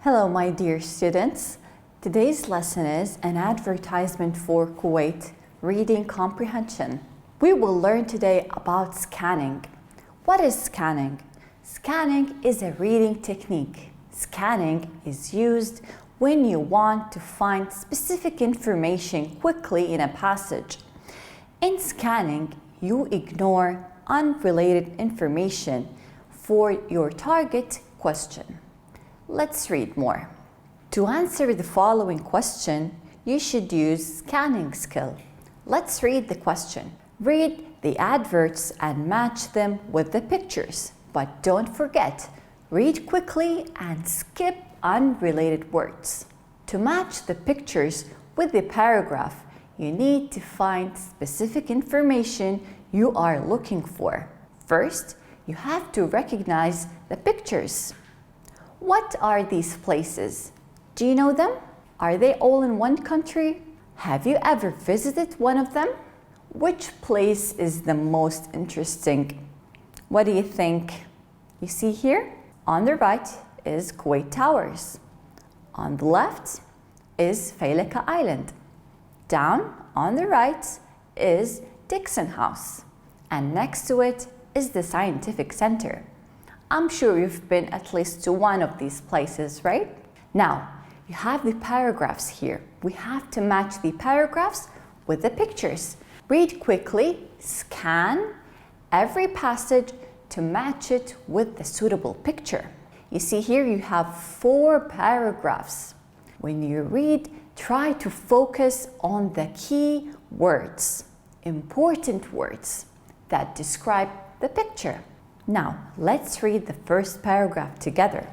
Hello, my dear students. Today's lesson is an advertisement for Kuwait Reading Comprehension. We will learn today about scanning. What is scanning? Scanning is a reading technique. Scanning is used when you want to find specific information quickly in a passage. In scanning, you ignore unrelated information for your target question. Let's read more. To answer the following question, you should use scanning skill. Let's read the question. Read the adverts and match them with the pictures. But don't forget, read quickly and skip unrelated words. To match the pictures with the paragraph, you need to find specific information you are looking for. First, you have to recognize the pictures. What are these places? Do you know them? Are they all in one country? Have you ever visited one of them? Which place is the most interesting? What do you think? You see here? On the right is Kuwait Towers. On the left is Failaka Island. Down on the right is Dixon House. And next to it is the Scientific Center. I'm sure you've been at least to one of these places, right? Now, you have the paragraphs here. We have to match the paragraphs with the pictures. Read quickly, scan every passage to match it with the suitable picture. You see here you have 4 paragraphs. When you read, try to focus on the key words, important words that describe the picture. Now, let's read the first paragraph together.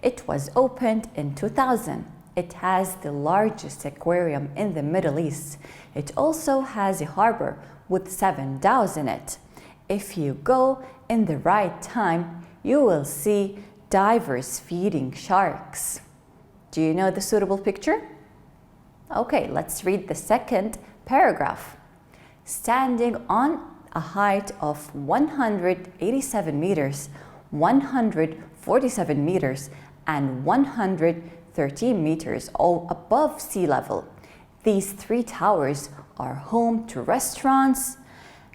It was opened in 2000. It has the largest aquarium in the Middle East. It also has a harbor with 7 dhows in it. If you go in the right time, you will see divers feeding sharks. Do you know the suitable picture? Okay, let's read the second paragraph. Standing on a height of 187 meters, 147 meters, and 113 meters, all above sea level. These 3 towers are home to restaurants,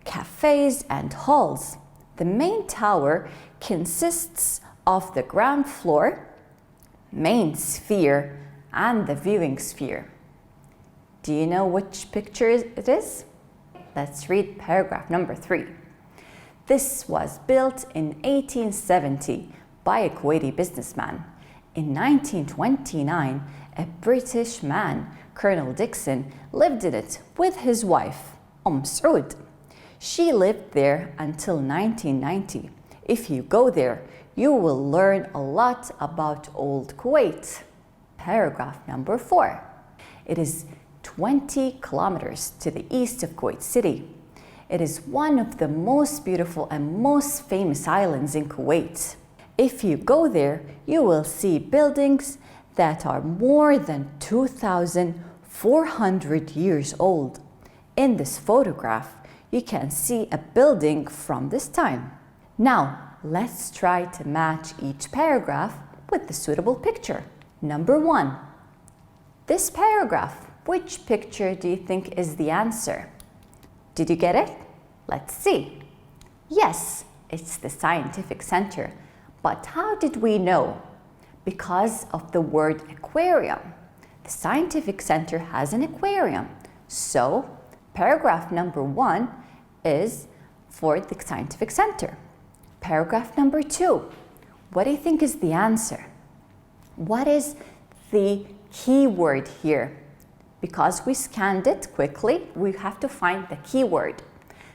cafes, and halls. The main tower consists of the ground floor, main sphere, and the viewing sphere. Do you know which picture it is? Let's read paragraph number 3. This was built in 1870 by a Kuwaiti businessman. In 1929, a British man, Colonel Dixon, lived in it with his wife, Saud. She lived there until 1990. If you go there, you will learn a lot about old Kuwait. Paragraph number 4. It is 20 kilometers to the east of Kuwait City. It is one of the most beautiful and most famous islands in Kuwait. If you go there, you will see buildings that are more than 2,400 years old. In this photograph, you can see a building from this time. Now, let's try to match each paragraph with the suitable picture. Number 1. This paragraph, which picture do you think is the answer? Did you get it? Let's see. Yes, it's the Scientific Center. But how did we know? Because of the word aquarium. The Scientific Center has an aquarium. So, paragraph number 1 is for the Scientific Center. Paragraph number 2. What do you think is the answer? What is the key word here? Because we scanned it quickly, we have to find the keyword.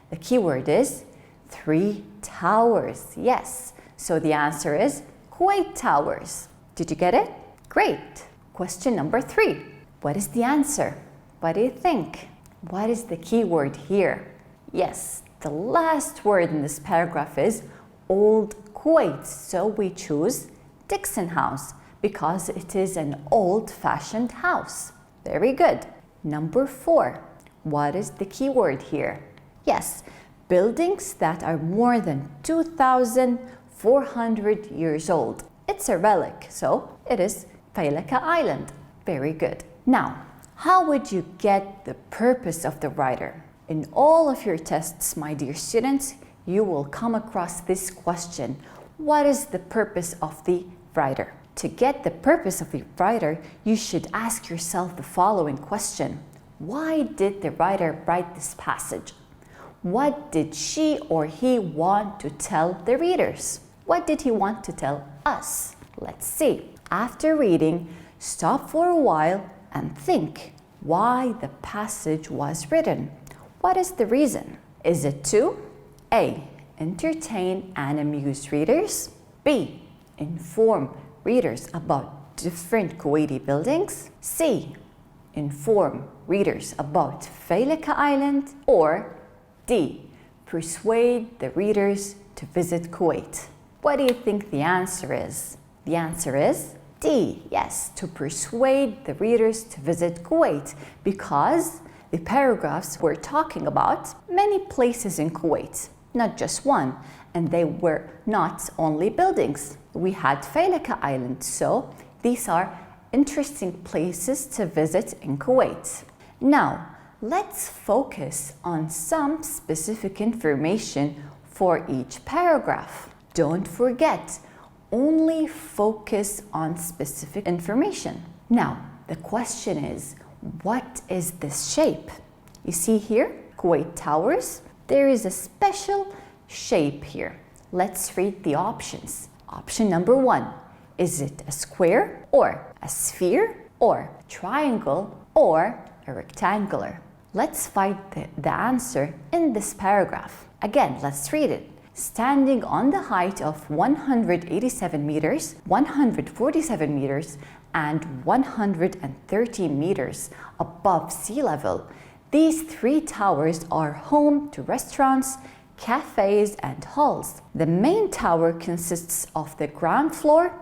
The keyword is 3 towers. Yes, so the answer is Kuwait Towers. Did you get it? Great. Question number 3. What is the answer? What do you think? What is the keyword here? Yes, the last word in this paragraph is Old Kuwait. So we choose Dixon House because it is an old-fashioned house. Very good. Number 4. What is the keyword here? Yes, buildings that are more than 2,400 years old. It's a relic, so it is فيلكة Island. Very good. Now, how would you get the purpose of the writer? In all of your tests, my dear students, you will come across this question. What is the purpose of the writer? To get the purpose of the writer, you should ask yourself the following question. Why did the writer write this passage? What did she or he want to tell the readers? What did he want to tell us? Let's see. After reading, stop for a while and think why the passage was written. What is the reason? Is it to A. Entertain and amuse readers, B. Inform readers about different Kuwaiti buildings, C. Inform readers about Failaka Island, or D. Persuade the readers to visit Kuwait? What do you think the answer is? The answer is D. Yes, to persuade the readers to visit Kuwait, because the paragraphs were talking about many places in Kuwait, not just one, and they were not only buildings. We had Failaka Island, so these are interesting places to visit in Kuwait. Now, let's focus on some specific information for each paragraph. Don't forget, only focus on specific information. Now, the question is, what is this shape? You see here, Kuwait Towers. There is a special shape here. Let's read the options. Option number 1. Is it a square, or a sphere, or a triangle, or a rectangular? Let's find the answer in this paragraph. Again, let's read it. Standing on the height of 187 meters, 147 meters, and 130 meters above sea level, these 3 towers are home to restaurants, cafes, and halls. The main tower consists of the ground floor,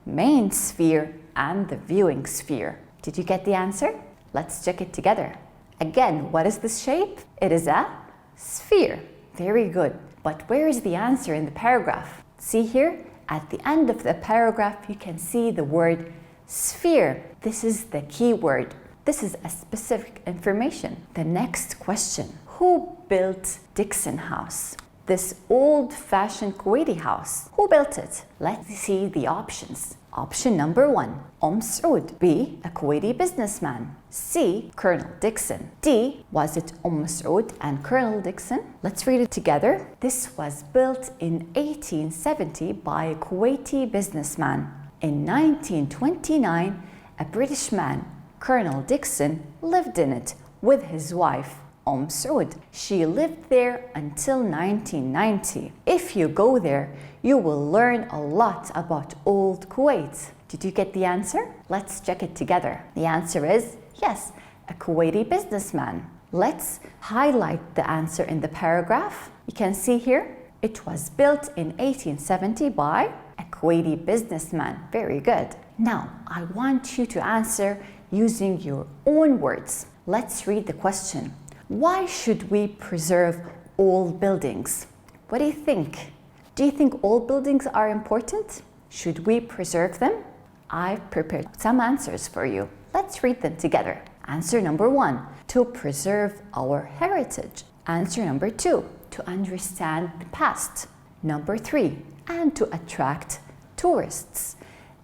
main sphere, and the viewing sphere. Did you get the answer? Let's check it together. Again, what is this shape? It is a sphere. Very good. But where is the answer in the paragraph? See here, at the end of the paragraph, you can see the word sphere. This is the key word. This is a specific information. The next question, who built Dixon House? This old-fashioned Kuwaiti house. Who built it? Let's see the options. Option number 1, Saud. B, a Kuwaiti businessman. C, Colonel Dixon. D, was it Saud and Colonel Dixon? Let's read it together. This was built in 1870 by a Kuwaiti businessman. In 1929, a British man, Colonel Dixon, lived in it with his wife, Saud. She lived there until 1990. If you go there, you will learn a lot about old Kuwait. Did you get the answer? Let's check it together. The answer is yes, a Kuwaiti businessman. Let's highlight the answer in the paragraph. You can see here, it was built in 1870 by a Kuwaiti businessman. Very good. Now, I want you to answer using your own words. Let's read the question. Why should we preserve old buildings? What do you think? Do you think old buildings are important? Should we preserve them? I've prepared some answers for you. Let's read them together. Answer number 1, to preserve our heritage. Answer number 2, to understand the past. Number 3, and to attract tourists.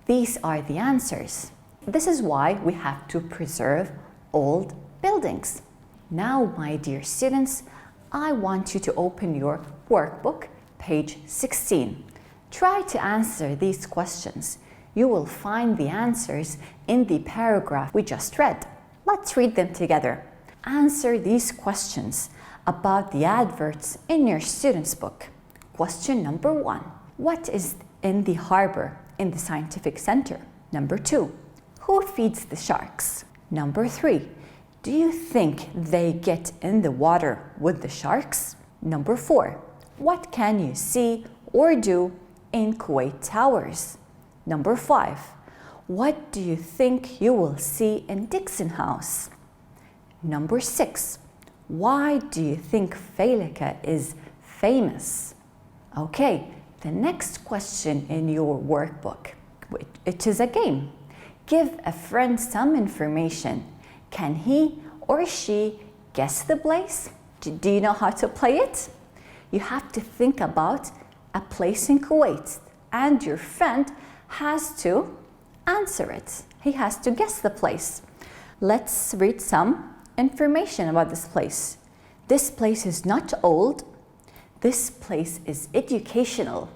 These are the answers. This is why we have to preserve old buildings. Now, my dear students, I want you to open your workbook, page 16. Try to answer these questions. You will find the answers in the paragraph we just read. Let's read them together. Answer these questions about the adverts in your student's book. Question number 1. What is in the harbor in the scientific center? Number 2. Who feeds the sharks? Number 3. Do you think they get in the water with the sharks? Number 4. What can you see or do in Kuwait Towers? Number 5. What do you think you will see in Dixon House? Number 6. Why do you think Failaka is famous? Okay, the next question in your workbook, it is a game. Give a friend some information. Can he or she guess the place? Do you know how to play it? You have to think about a place in Kuwait, and your friend has to answer it. He has to guess the place. Let's read some information about this place. This place is not old. This place is educational.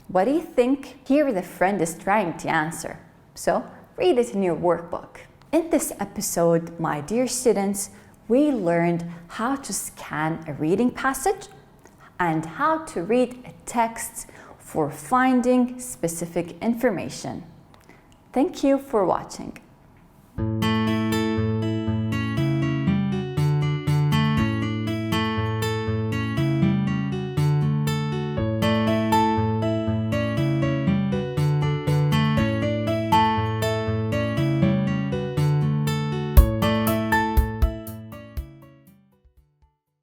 What do you think here the friend is trying to answer? So read it in your workbook. In this episode, my dear students, we learned how to scan a reading passage and how to read a text for finding specific information. Thank you for watching.